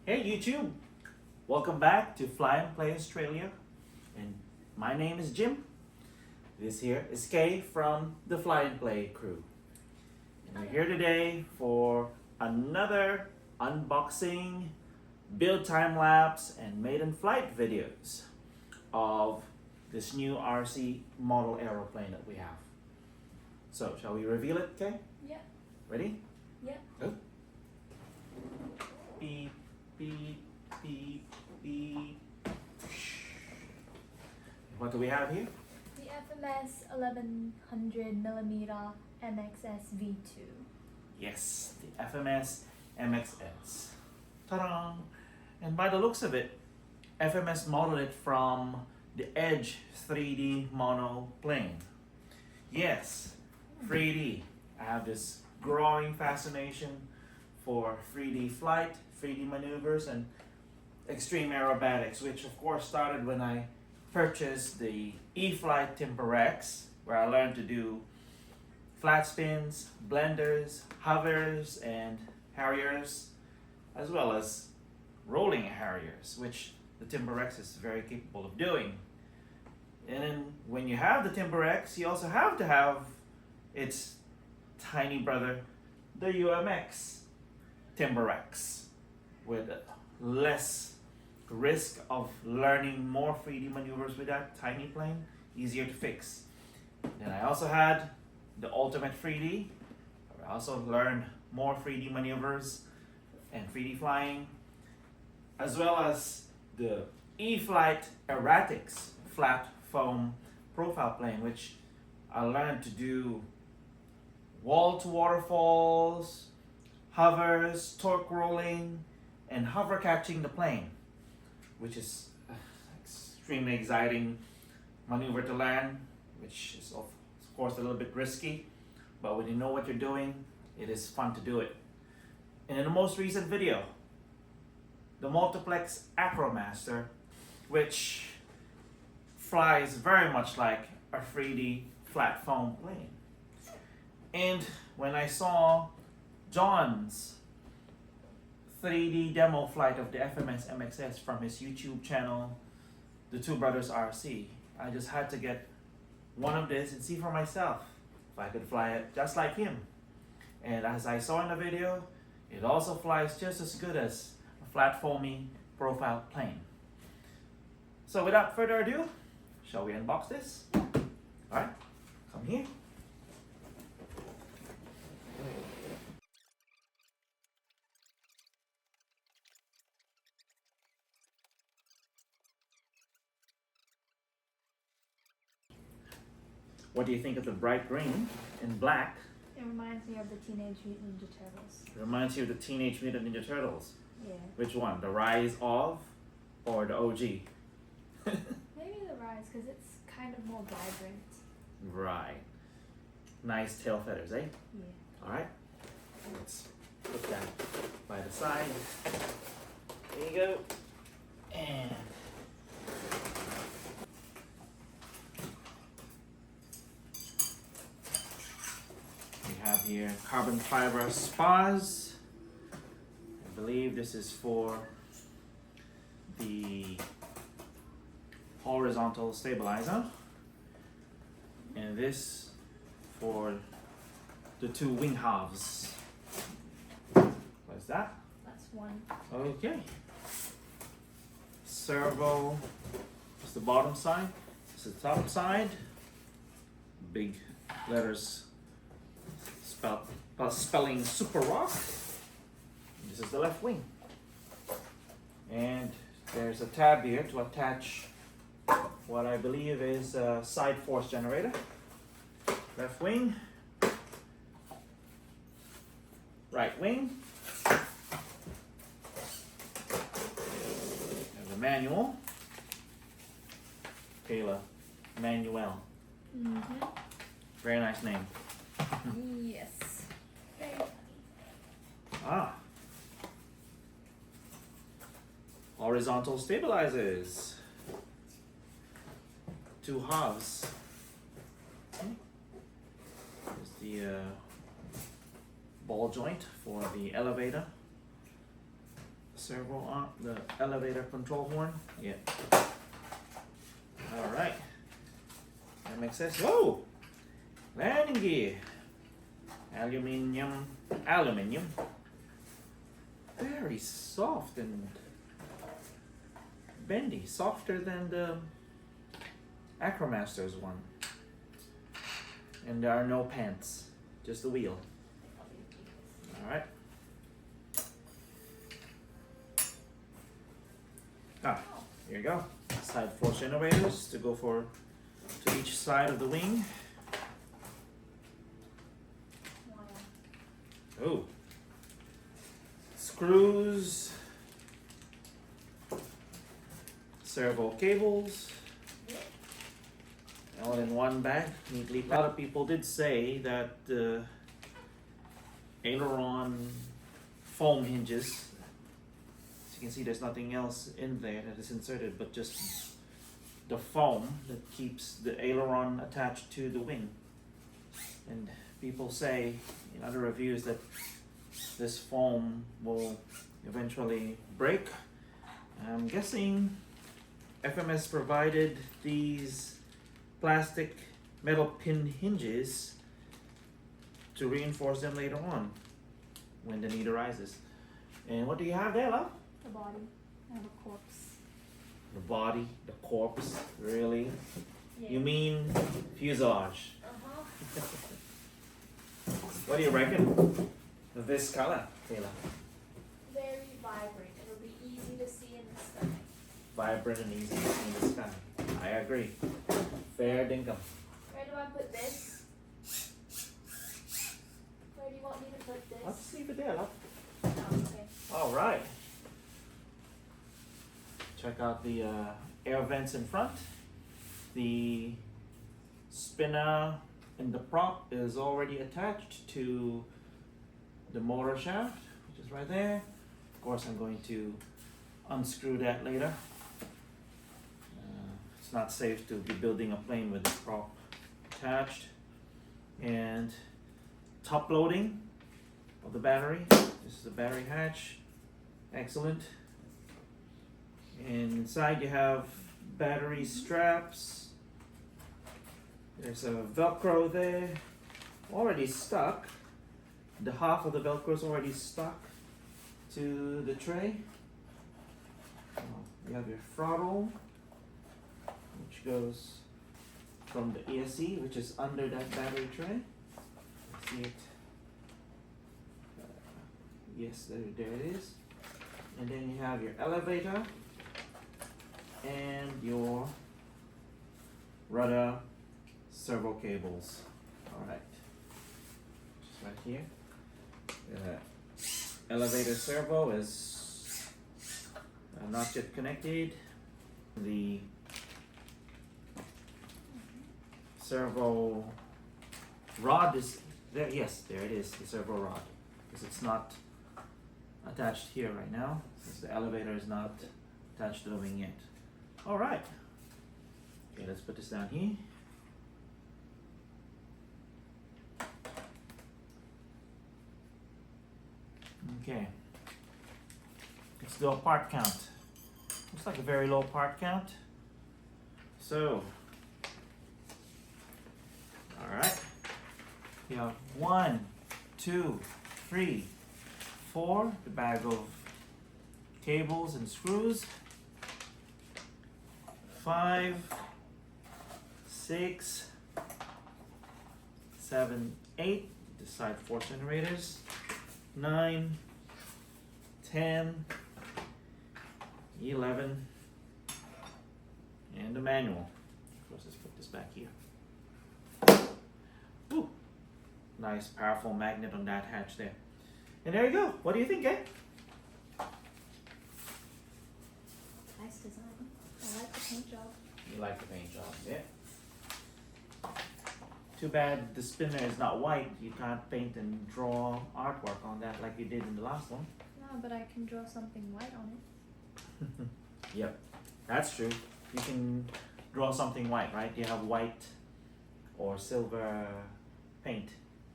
Hey YouTube! Welcome back to Fly and Play Australia. And my name is Jim. This here is Kay from the Fly and Play crew. And we're here today for another unboxing, build time lapse, and maiden flight videos of this new RC model aeroplane that we have. So, shall we reveal it, Kay? Yeah. Ready? Yeah. Go. Beep, beep, beep, beep. What do we have here? The FMS 1100mm MXS V2. Yes, the FMS MXS. Ta-da! And by the looks of it, FMS modeled it from the Edge 3D monoplane. Yes, 3D. I have this growing fascination for 3D flight, 3D maneuvers, and extreme aerobatics, which of course started when I purchased the E-flite Timber-X, where I learned to do flat spins, blenders, hovers, and harriers, as well as rolling harriers, which the Timber-X is very capable of doing. And then when you have the Timber-X, you also have to have its tiny brother, the UMX Timber-X, with less risk of learning more 3D maneuvers with that tiny plane, easier to fix. Then I also had the Ultimate 3D, where I also learned more 3D maneuvers and 3D flying, as well as the E-flite Erratics flat foam profile plane, which I learned to do wall to waterfalls, hovers, torque rolling, and hover catching the plane, which is extremely exciting maneuver to land, which is of course a little bit risky, but when you know what you're doing, it is fun to do it. And in the most recent video, the Multiplex Acromaster, which flies very much like a 3D flat foam plane. And when I saw John's 3D demo flight of the FMS MXS from his YouTube channel, The Two Brothers RC, I just had to get one of this and see for myself if I could fly it just like him. And as I saw in the video, it also flies just as good as a flat foamy profile plane. So without further ado, shall we unbox this? Alright, come here. What do you think of the bright green and black? It reminds me of the Teenage Mutant Ninja Turtles. It reminds you of the Teenage Mutant Ninja Turtles. Yeah. Which one? The Rise of or the OG? Maybe the Rise, because it's kind of more vibrant. Right. Nice tail feathers, eh? Yeah. Alright. Let's put that by the side. There you go. And we have here carbon fiber spars. I believe this is for the horizontal stabilizer, and this for the two wing halves. What's that? That's one. Okay. Servo is the bottom side. This is the top side. Big letters spelling Super Rock. This is the left wing. And there's a tab here to attach what I believe is a side force generator. Left wing. Right wing. There's a manual. Kayla Manuel. Mm-hmm. Very nice name. Yes. Very funny. Ah. Horizontal stabilizers. Two halves. There's the ball joint for the elevator. servo arm, the elevator control horn. Yeah. All right. MXS. Whoa! Landing gear. Aluminium. Very soft and bendy. Softer than the Acromasters one. And there are no pants. Just the wheel. Alright. Here you go. Side force generators to go to each side of the wing. Oh. Screws. Servo cables. All in one bag, neatly packed. A lot of people did say that the aileron foam hinges, as you can see, there's nothing else in there that is inserted but just the foam that keeps the aileron attached to the wing. And people say in other reviews that this foam will eventually break. I'm guessing FMS provided these plastic metal pin hinges to reinforce them later on when the need arises. And what do you have there, love? The body. I have a corpse. The body, the corpse, really? Yeah. You mean fuselage? Uh-huh. What do you reckon of this color, Taylor? Very vibrant. It'll be easy to see in the sky. Vibrant and easy in the sky. I agree. Fair dinkum. Where do I put this? Where do you want me to put this? Let's leave it there, love. Oh, okay. All right. Check out the air vents in front. The spinner in the prop is already attached to the motor shaft, which is right there. Of course, I'm going to unscrew that later. It's not safe to be building a plane with the prop attached. And top loading of the battery. This is the battery hatch. Excellent. And inside you have battery straps. There's a Velcro there, already stuck. The half of the Velcro is already stuck to the tray. You have your throttle, which goes from the ESC, which is under that battery tray. See it? Yes, there it is. And then you have your elevator and your rudder servo cables. Alright, just right here. The elevator servo is not yet connected. The servo rod is there. Yes, there it is, the servo rod, because it's not attached here right now, since the elevator is not attached to the wing yet. Alright, okay, let's put this down here. Okay, let's do a part count. Looks like a very low part count. So, alright, you have 1, 2, 3, 4, the bag of cables and screws. 5, 6, 7, 8, the side force generators. 9, 10, 11, and the manual. Of course, let's put this back here. Ooh, nice powerful magnet on that hatch there. And there you go. What do you think, eh? Nice design. I like the paint job. You like the paint job, yeah? Too bad the spinner is not white. You can't paint and draw artwork on that like you did in the last one. No, but I can draw something white on it. Yep, that's true. You can draw something white, right? You have white or silver paint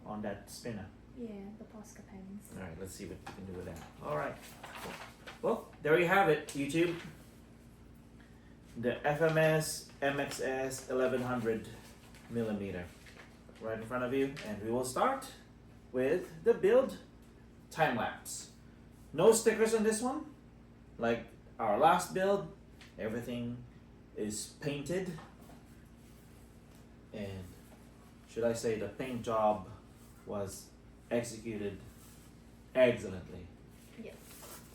on that spinner. Yeah, the Posca pens. Alright, let's see what we can do with that. Alright. Well, there you have it, YouTube. The FMS MXS 1100 millimeter right in front of you, and we will start with the build time lapse. No stickers on this one, like our last build. Everything is painted, and should I say the paint job was executed excellently. Yes.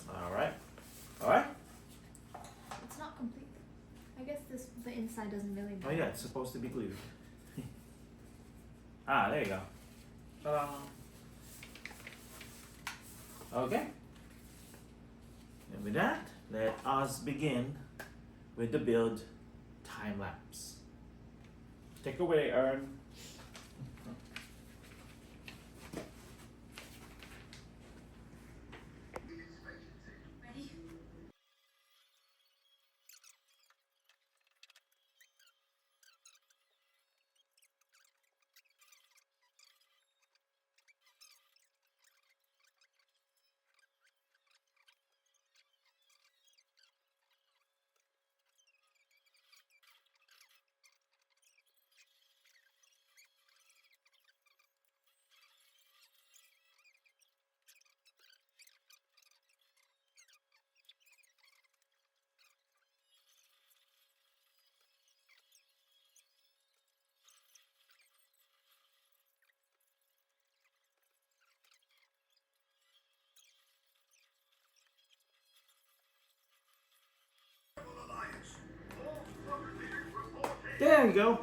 All right, all right. It's not complete. I guess the inside doesn't really matter. Oh yeah, it's supposed to be glued. Ah, there you go. Ta-da. Okay. And with that, let us begin with the build time lapse. Take away, Aaron. There you go.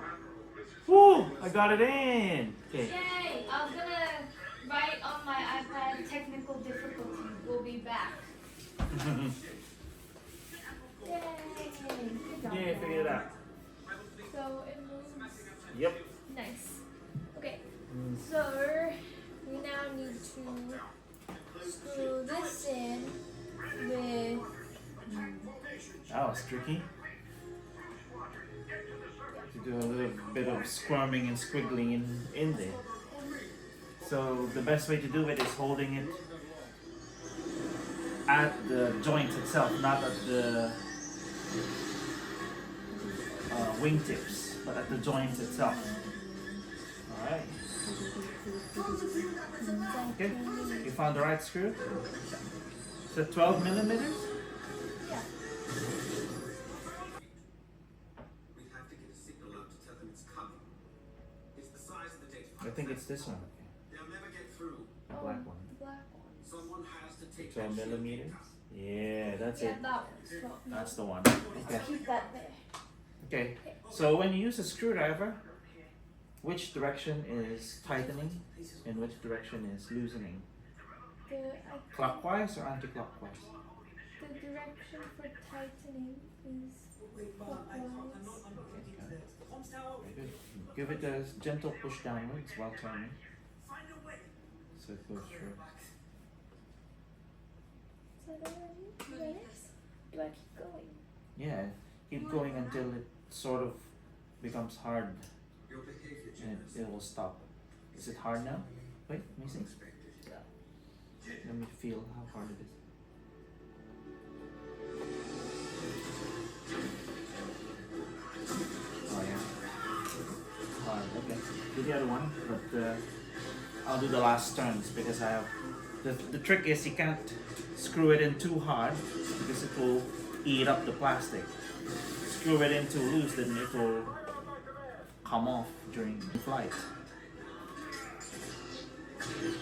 Woo! I got it in. Okay. Yay! I was gonna write on my iPad technical difficulty. We'll be back. Yay! Good job. Yeah, figured it out. So it moves. Yep. Nice. Okay. So we now need to screw this in with. That was tricky. To do a little bit of squirming and squiggling in there. So the best way to do it is holding it at the joint itself, not at the wingtips, but at the joint itself. Alright. Okay, you found the right screw? Is it 12 millimeters? Yeah. I think it's this one. They'll never get through. The black one. The black one. Someone has to take 12 that millimeters? Yeah, that's Yeah, it. that one. So, That's the one. Okay. keep that there. Okay. So when you use a screwdriver, which direction is tightening and which direction is loosening? Clockwise or anti-clockwise? The direction for tightening is clockwise. Very good. Give it a gentle push downwards while turning. So it goes through. So then you ready? Do I keep going? Yeah, keep going until it sort of becomes hard Your behavior, and it will stop. Is it hard now? Wait, let me see. Let me feel how hard it is. Oh yeah. Hard, okay. Do the other one, but I'll do the last turns because I have the trick is you can't screw it in too hard because it will eat up the plastic. Screw it in too loose, then it will come off during flight. Okay,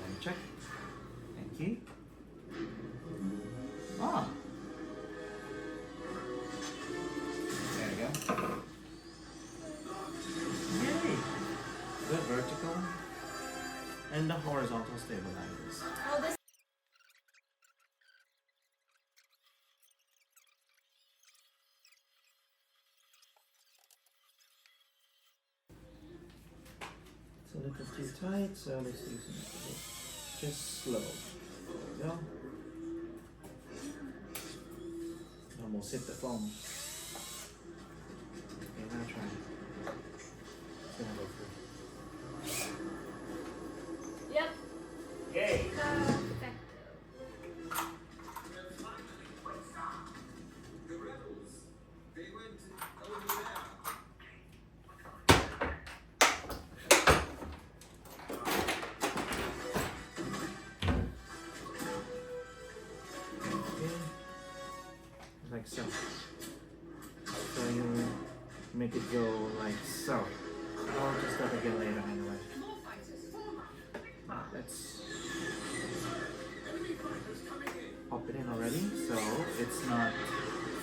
one check. Thank you. Ah. There you go. Yay! The vertical and the horizontal stabilizers. Oh, this. It's a little too tight, so let's loosen it a bit. Just slow. There we go. Almost hit the foam. Okay, now try it. It's gonna go through. Yep. Yay! Perfecto. make it go like so. I'll just start again later anyway. Let's pop it in already so it's not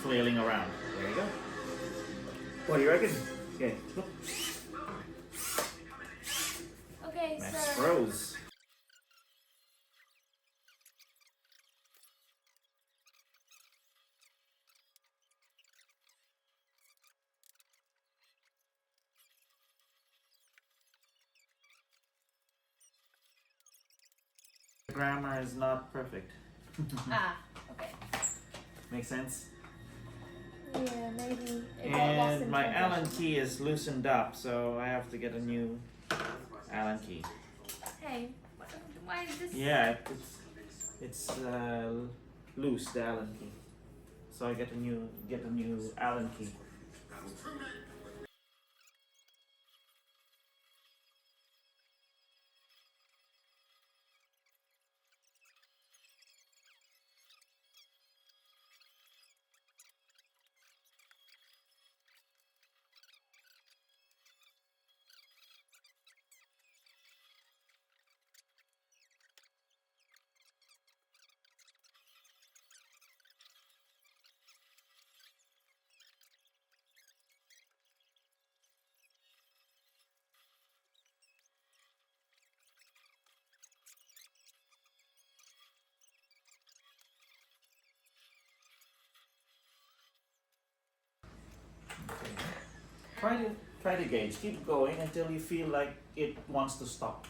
flailing around. There you go. What do you reckon? Okay, look. Okay, Max so froze. The grammar is not perfect. okay. Makes sense? Yeah, maybe it got lost And in my translation. Allen key is loosened up, so I have to get a new Allen key. Hey, why is this? Yeah, it's loose, the Allen key. So I get a new Allen key. Try to gauge. Keep going until you feel like it wants to stop.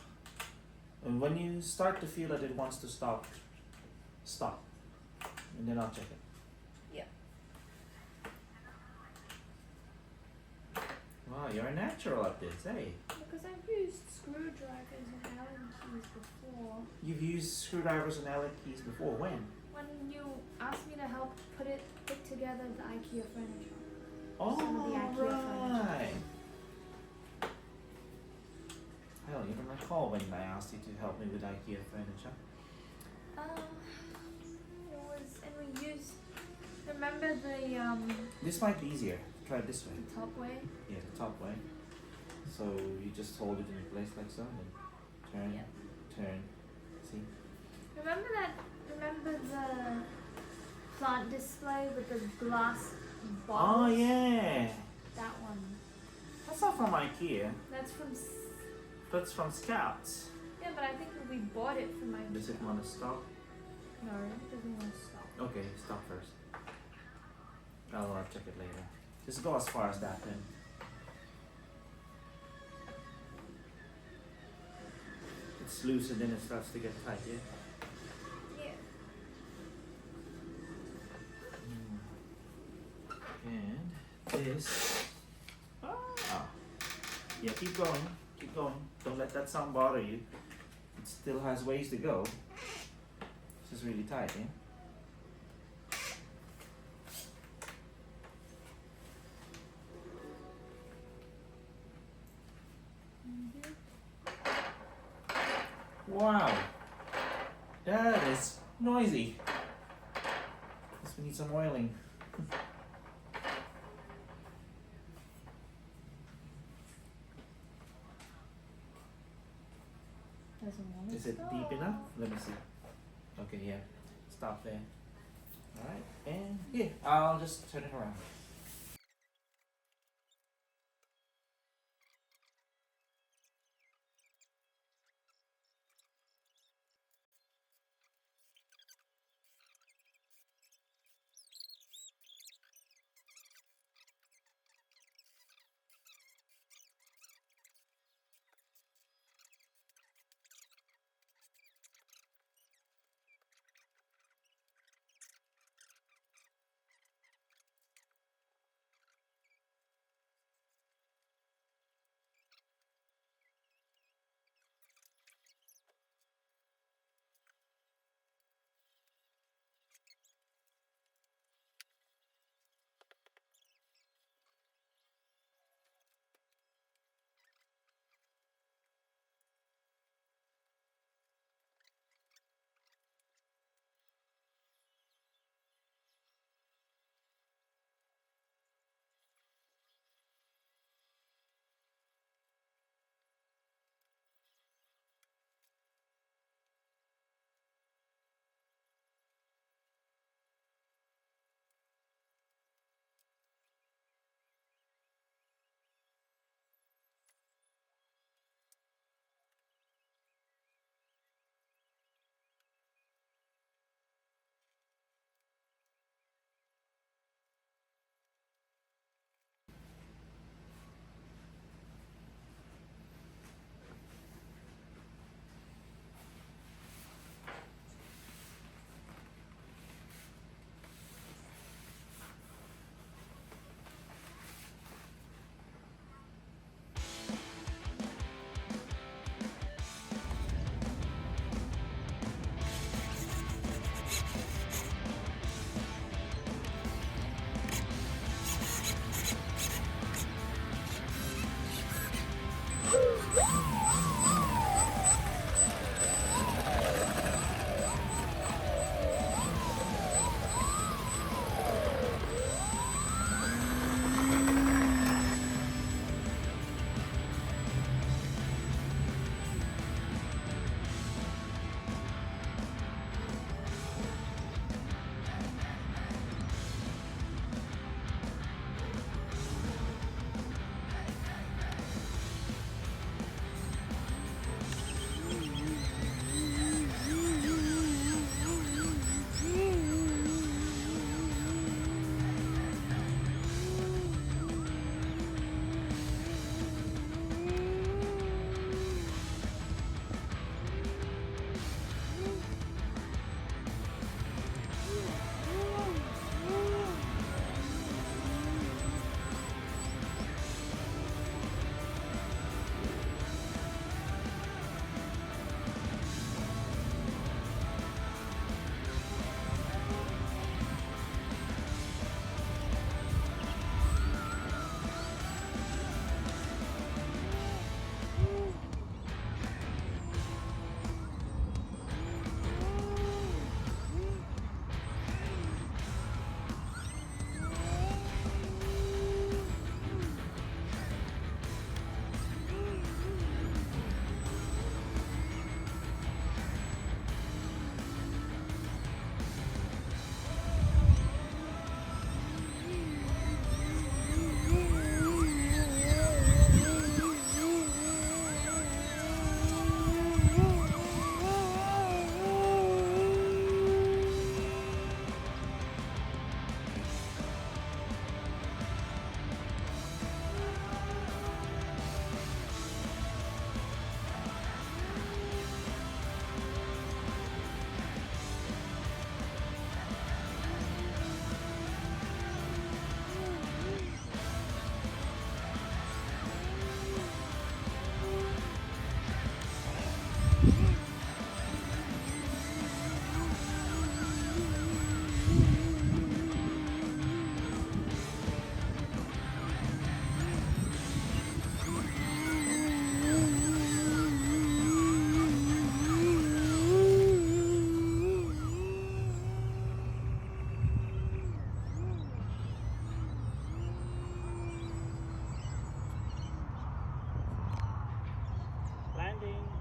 And when you start to feel that it wants to stop, stop. And then I'll check it. Yeah. Wow, you're a natural at this, hey? Because I've used screwdrivers and Allen keys before. You've used screwdrivers and Allen keys before. When? When you asked me to help put together the IKEA furniture. Oh, Some of the IKEA furniture. right. I don't even recall when I asked you to help me with IKEA furniture. It was, and we used. Remember the This might be easier. Try it this way. top way? Yeah, the top way. So you just hold it in place like so, and turn, Yeah. turn. See? Remember the plant display with the glass Oh bottles? yeah, That one. that's not from IKEA. That's from. That's from Scouts. Yeah, but I think we bought it from my. Does it want to stop? No, it doesn't want to stop. Okay, stop first. I'll check it later. Just go as far as that then. It's loose and then it starts to get tight, yeah? Yeah. And this. Ah. Yeah, keep going. Keep going. Don't let that sound bother you. It still has ways to go. This is really tight, yeah? Wow. That is noisy. Guess we need some oiling. Doesn't want to Is it stop. deep enough? Let me see. Okay, yeah. Stop there. Alright, and here, I'll just turn it around.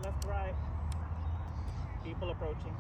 left, right. People approaching.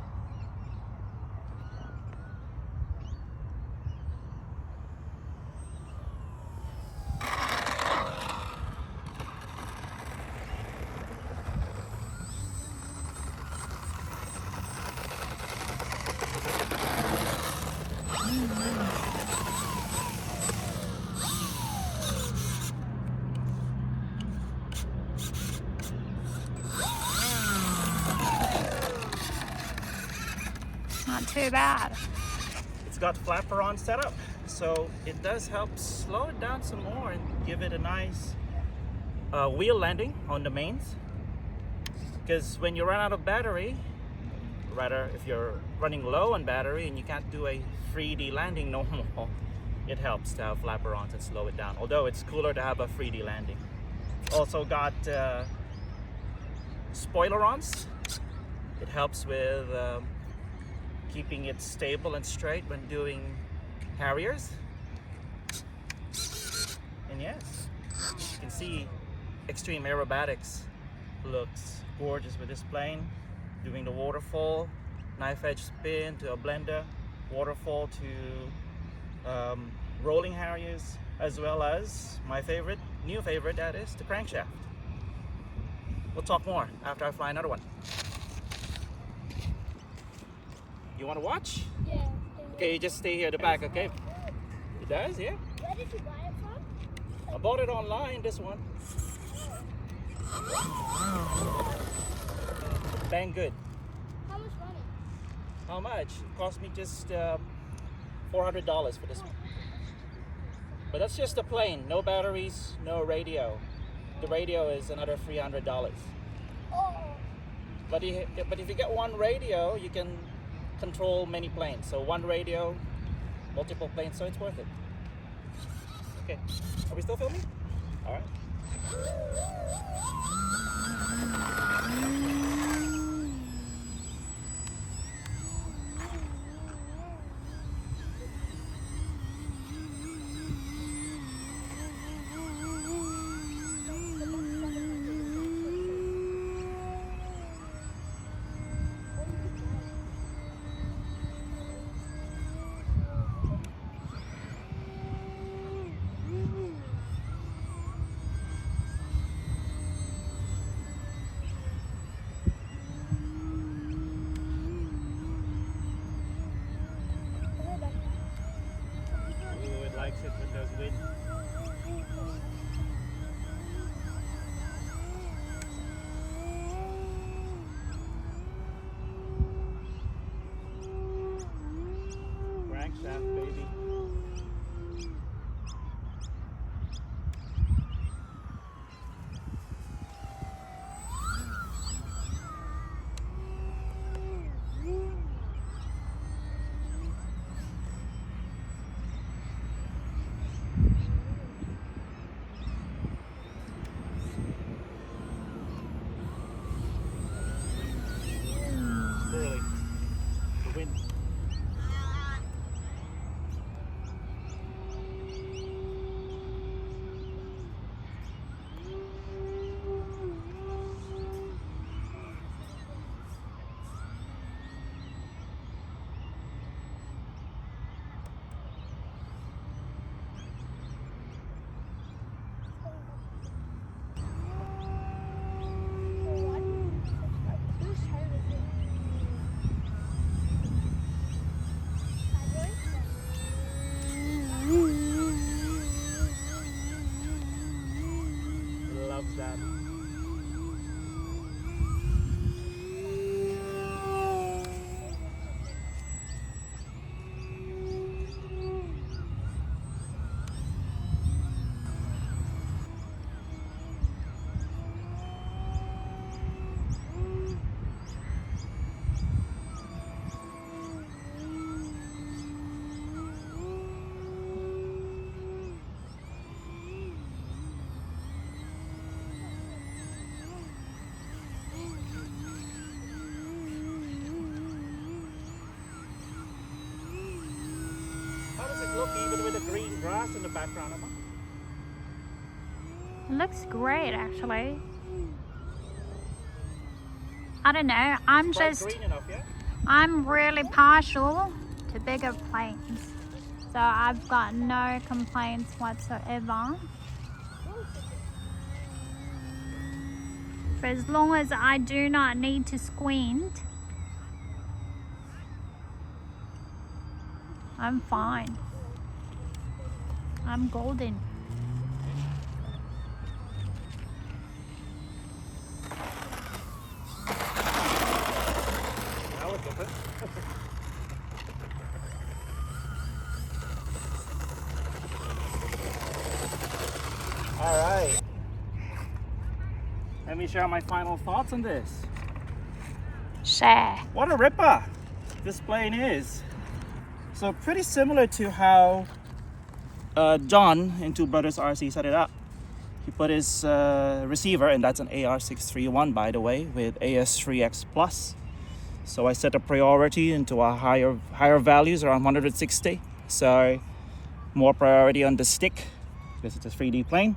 Not too bad. It's got flapper on setup, so it does help slow it down some more and give it a nice wheel landing on the mains. Because when you run out of battery, rather if you're running low on battery and you can't do a 3D landing no more, it helps to have flapper on and slow it down. Although it's cooler to have a 3D landing. Also got spoiler-ons. It helps with keeping it stable and straight when doing Harriers. And yes, you can see Extreme Aerobatics looks gorgeous with this plane. Doing the waterfall, knife edge spin to a blender, waterfall to rolling Harriers, as well as my favorite, new favorite, that is the crankshaft. We'll talk more after I fly another one. You want to watch? Yeah. Okay, you just stay here at the back, okay? It does, yeah? Where did you buy it from? I bought it online, this one. Bang good. How much money? How much? It cost me just $400 for this one. But that's just the plane, no batteries, no radio. The radio is another $300. Oh. But if you get one radio, you can control many planes. So one radio, multiple planes, so it's worth it. Okay, are we still filming? All right. Ooh, it likes it when there's wind. Crankshaft, baby. Really, the wind. Loves that. How does it look even with the green grass in the background, Emma? It looks great, actually. I don't know. I'm Quite just, green enough, yeah? I'm really partial to bigger planes. So I've got no complaints whatsoever. For as long as I do not need to squint, I'm fine. I'm golden. Now it's open. All right. Let me share my final thoughts on this. Share. What a ripper this plane is. So pretty similar to how John in Two Brothers RC set it up. He put his receiver, and that's an AR631 by the way, with AS3X Plus. So I set a priority into a higher values around 160. So more priority on the stick because it's a 3D plane.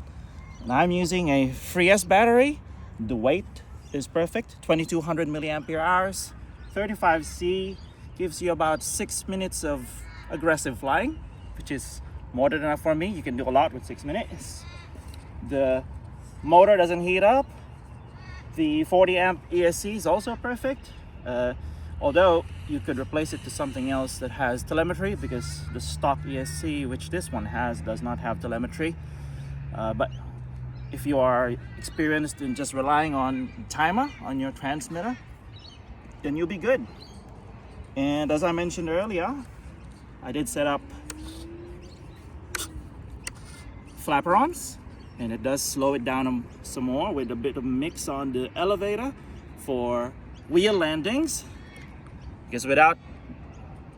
And I'm using a 3S battery. The weight is perfect, 2200 milliampere hours. 35C gives you about 6 minutes of aggressive flying, which is more than enough for me. You can do a lot with 6 minutes. The motor doesn't heat up. The 40 amp ESC is also perfect. Although you could replace it to something else that has telemetry, because the stock ESC, which this one has, does not have telemetry. But if you are experienced in just relying on timer on your transmitter, then you'll be good. And as I mentioned earlier, I did set up flaperons, and it does slow it down some more with a bit of mix on the elevator for wheel landings, because without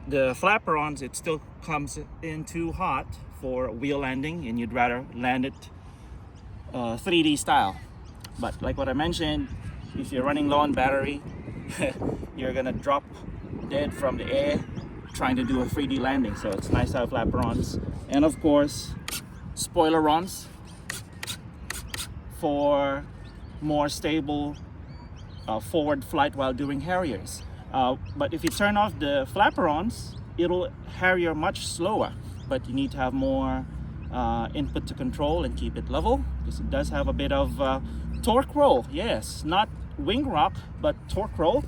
the flaperons it still comes in too hot for wheel landing, and you'd rather land it 3D style. But like what I mentioned, if you're running low on battery, you're gonna drop dead from the air trying to do a 3D landing. So it's nice to have flaperons, and of course spoilerons for more stable forward flight while doing Harriers. But if you turn off the flaperons, it'll Harrier much slower, but you need to have more input to control and keep it level, because it does have a bit of torque roll. Yes, not wing rock, but torque roll,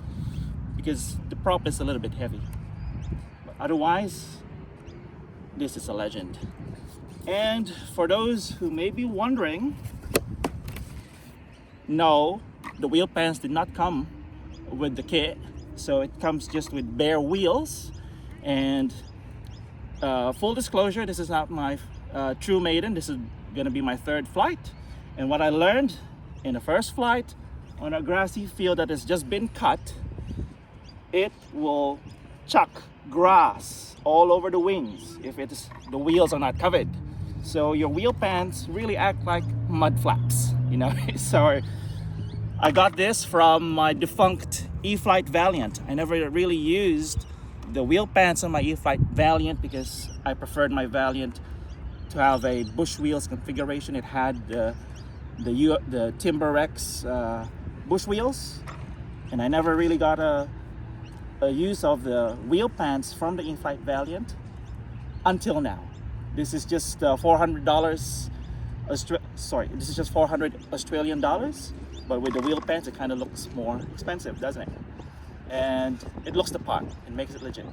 because the prop is a little bit heavy. But otherwise, this is a legend. And for those who may be wondering, no, the wheel pans did not come with the kit, so it comes just with bare wheels. And full disclosure, this is not my true maiden. This is gonna be my third flight, and what I learned in the first flight on a grassy field that has just been cut, it will chuck grass all over the wings if the wheels are not covered. So your wheel pans really act like mud flaps, you know. So I got this from my defunct E-flite Valiant. I never really used the wheel pans on my E-flite Valiant because I preferred my Valiant to have a bush wheels configuration. It had the Timber-X bush wheels, and I never really got a use of the wheel pans from the E-flite Valiant until now. This is just $400. This is just 400 Australian dollars. But with the wheel pants, it kind of looks more expensive, doesn't it? And it looks the part. It makes it legit.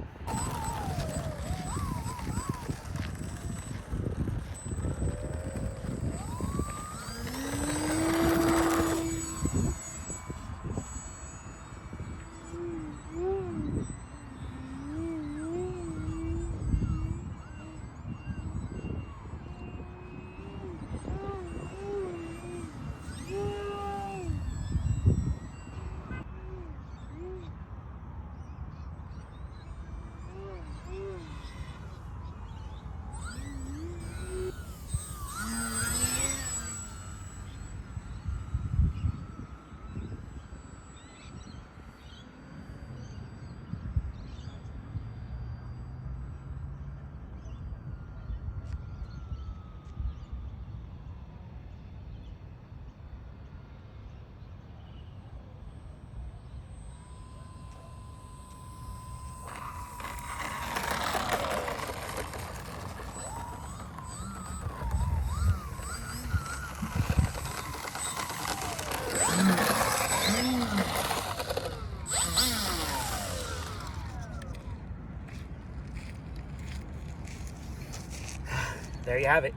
there you have it.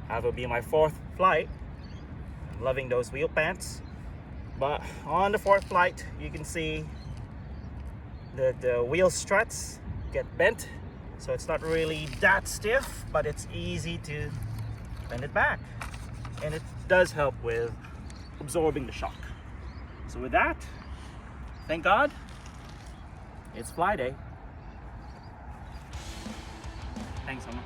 That will be my 4th flight. I'm loving those wheel pants. But on the 4th flight, you can see the wheel struts get bent. So it's not really that stiff, but it's easy to bend it back. And it does help with absorbing the shock. So with that, thank God, it's fly day. Thanks so much.